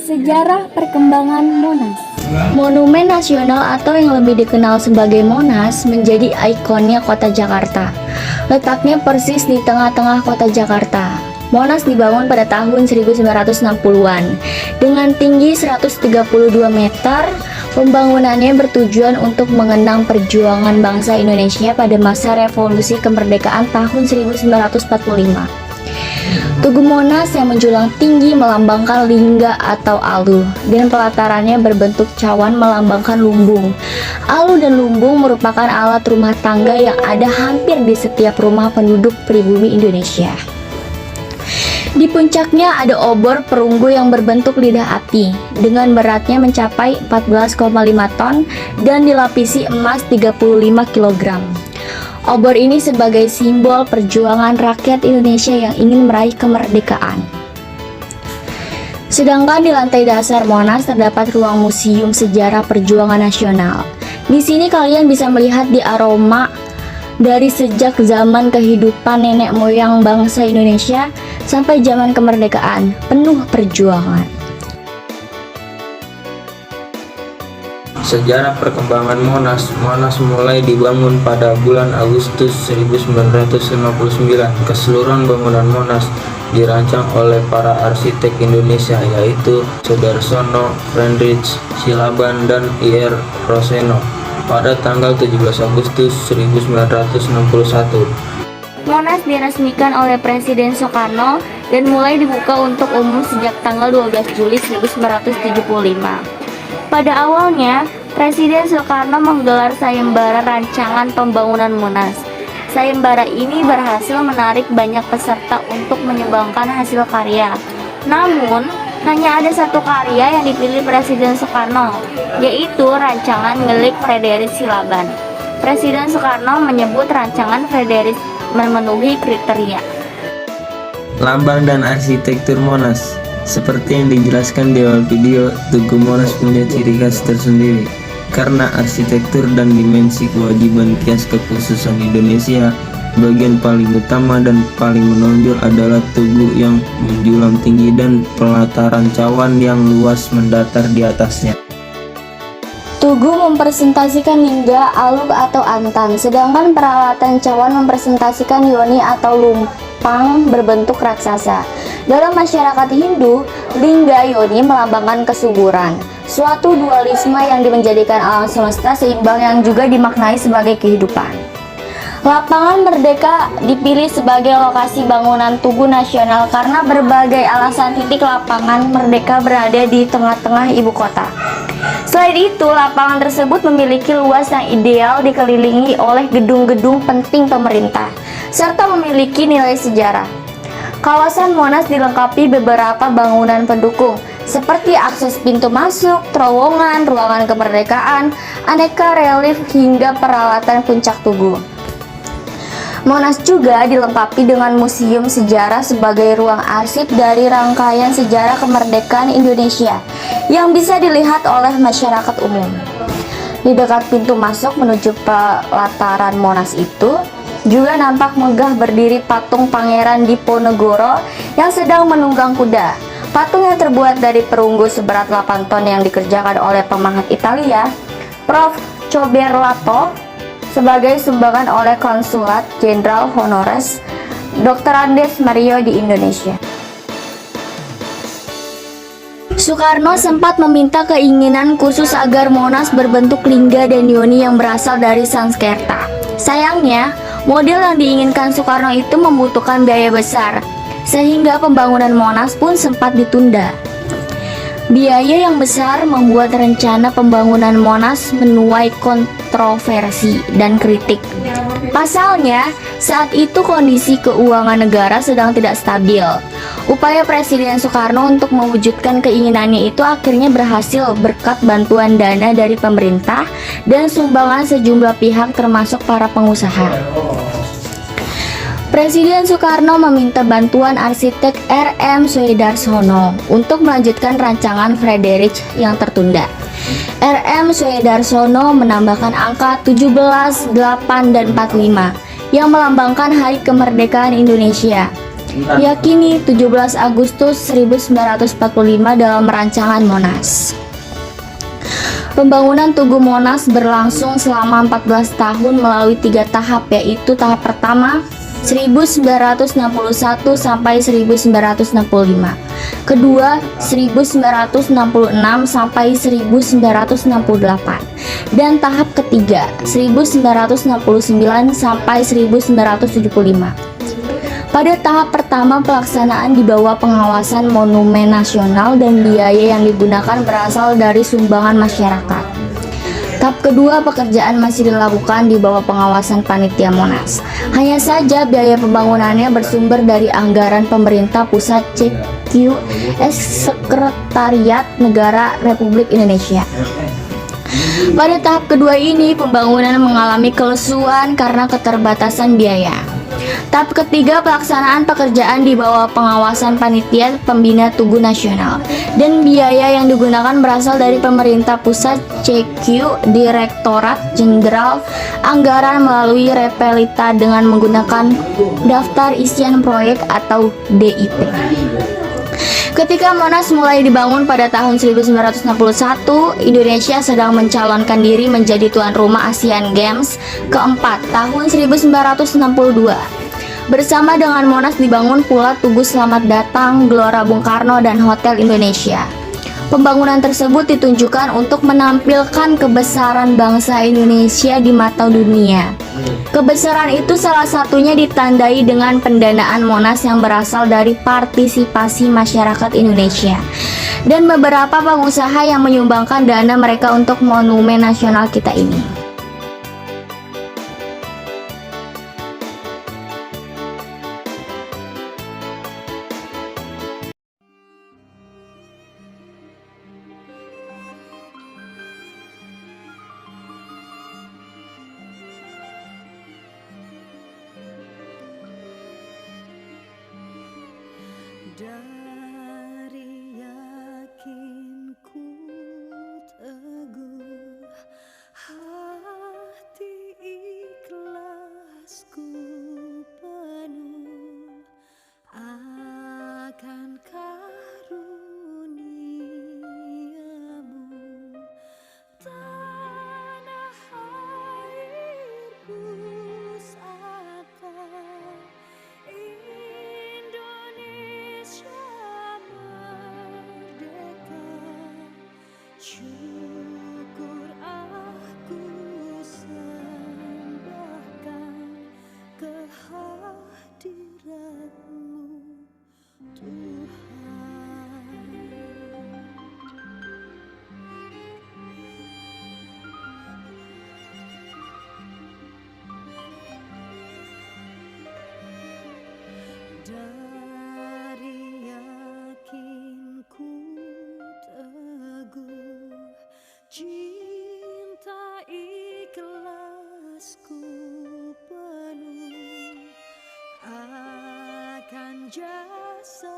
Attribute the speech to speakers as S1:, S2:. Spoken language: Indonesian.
S1: Sejarah perkembangan Monas. Monumen Nasional atau yang lebih dikenal sebagai Monas menjadi ikonnya kota Jakarta. Letaknya persis di tengah-tengah kota Jakarta. Monas dibangun pada tahun 1960-an dengan tinggi 132 meter. Pembangunannya bertujuan untuk mengenang perjuangan bangsa Indonesia pada masa revolusi kemerdekaan tahun 1945. Tugu Monas yang menjulang tinggi melambangkan lingga atau alu, dan pelatarannya berbentuk cawan melambangkan lumbung. Alu dan lumbung merupakan alat rumah tangga yang ada hampir di setiap rumah penduduk pribumi Indonesia. Di puncaknya ada obor perunggu yang berbentuk lidah api dengan beratnya mencapai 14,5 ton dan dilapisi emas 35 kg. Obor ini sebagai simbol perjuangan rakyat Indonesia yang ingin meraih kemerdekaan. Sedangkan di lantai dasar Monas terdapat ruang museum sejarah perjuangan nasional. Di sini kalian bisa melihat di aroma dari sejak zaman kehidupan nenek moyang bangsa Indonesia sampai zaman kemerdekaan, penuh perjuangan.
S2: Sejarah perkembangan Monas. Monas mulai dibangun pada bulan Agustus 1959. Keseluruhan bangunan Monas dirancang oleh para arsitek Indonesia, yaitu Soedarsono, Friedrich Silaban, dan Ir. Roseno pada tanggal 17 Agustus 1961.
S1: Monas diresmikan oleh Presiden Soekarno dan mulai dibuka untuk umum sejak tanggal 12 Juli 1975. Pada awalnya, Presiden Soekarno menggelar sayembara rancangan pembangunan Monas. Sayembara ini berhasil menarik banyak peserta untuk menyumbangkan hasil karya. Namun, hanya ada satu karya yang dipilih Presiden Soekarno, yaitu rancangan milik Friedrich Silaban. Presiden Soekarno menyebut rancangan Friedrich memenuhi kriteria.
S2: Lambang dan arsitektur Monas. Seperti yang dijelaskan di awal video, Tugu Monas punya ciri khas tersendiri. Karena arsitektur dan dimensi kewajiban kias kekhususan Indonesia, bagian paling utama dan paling menonjol adalah tugu yang menjulang tinggi dan pelataran cawan yang luas mendatar di atasnya.
S1: Tugu mempresentasikan lingga, aluk atau antan, sedangkan peralatan cawan mempresentasikan yoni atau lumpang berbentuk raksasa. Dalam masyarakat Hindu, lingga yoni melambangkan kesuburan, suatu dualisme yang menjadikan alam semesta seimbang yang juga dimaknai sebagai kehidupan. Lapangan Merdeka dipilih sebagai lokasi bangunan Tugu Nasional karena berbagai alasan. Titik lapangan Merdeka berada di tengah-tengah ibu kota. Selain itu, lapangan tersebut memiliki luas yang ideal dikelilingi oleh gedung-gedung penting pemerintah, serta memiliki nilai sejarah. Kawasan Monas dilengkapi beberapa bangunan pendukung, seperti akses pintu masuk, terowongan, ruangan kemerdekaan, aneka relief, hingga peralatan puncak tugu. Monas juga dilengkapi dengan museum sejarah sebagai ruang arsip dari rangkaian sejarah kemerdekaan Indonesia yang bisa dilihat oleh masyarakat umum. Di dekat pintu masuk menuju pelataran Monas itu juga nampak megah berdiri patung Pangeran Diponegoro yang sedang menunggang kuda. Patung yang terbuat dari perunggu seberat 8 ton yang dikerjakan oleh pemahat Italia, Prof. Coberlato, sebagai sumbangan oleh Konsulat Jenderal Honoris Dr. Andes Mario di Indonesia. Soekarno sempat meminta keinginan khusus agar Monas berbentuk lingga dan yoni yang berasal dari Sanskerta. Sayangnya, model yang diinginkan Soekarno itu membutuhkan biaya besar, sehingga pembangunan Monas pun sempat ditunda. Biaya yang besar membuat rencana pembangunan Monas menuai kontroversi dan kritik. Pasalnya, saat itu kondisi keuangan negara sedang tidak stabil. Upaya Presiden Soekarno untuk mewujudkan keinginannya itu akhirnya berhasil berkat bantuan dana dari pemerintah dan sumbangan sejumlah pihak termasuk para pengusaha. Presiden Soekarno meminta bantuan arsitek R.M. Soedarsono untuk melanjutkan rancangan Friedrich yang tertunda. RM Swedarsono menambahkan angka 17, 8, dan 45 yang melambangkan Hari Kemerdekaan Indonesia. Yakini 17 Agustus 1945 dalam rancangan Monas. Pembangunan Tugu Monas berlangsung selama 14 tahun melalui 3 tahap, yaitu tahap pertama 1961 sampai 1965, kedua 1966 sampai 1968, dan tahap ketiga 1969 sampai 1975. Pada tahap pertama, pelaksanaan di bawah pengawasan Monumen Nasional dan biaya yang digunakan berasal dari sumbangan masyarakat. Tahap kedua, pekerjaan masih dilakukan di bawah pengawasan Panitia Monas. Hanya saja biaya pembangunannya bersumber dari anggaran pemerintah pusat CQS Sekretariat Negara Republik Indonesia. Pada tahap kedua ini, pembangunan mengalami kelesuan karena keterbatasan biaya. Tahap ketiga, pelaksanaan pekerjaan di bawah pengawasan Panitia Pembina Tugu Nasional dan biaya yang digunakan berasal dari pemerintah pusat CQ Direktorat Jenderal Anggaran melalui Repelita dengan menggunakan daftar isian proyek atau DIP. Ketika Monas mulai dibangun pada tahun 1961, Indonesia sedang mencalonkan diri menjadi tuan rumah Asian Games keempat tahun 1962. Bersama dengan Monas dibangun pula Tugu Selamat Datang, Gelora Bung Karno, dan Hotel Indonesia. Pembangunan tersebut ditunjukkan untuk menampilkan kebesaran bangsa Indonesia di mata dunia. Kebesaran itu salah satunya ditandai dengan pendanaan Monas yang berasal dari partisipasi masyarakat Indonesia dan beberapa pengusaha yang menyumbangkan dana mereka untuk monumen nasional kita ini.
S3: Dari yakinku teguh, hati ikhlasku penuh akan karuniamu, tanah airku saka Indonesia merdeka. Syukur aku sembahkan kehadiratmu, Tuhan. Dari yakinku teguh, cinta ikhlasku penuh akan jasa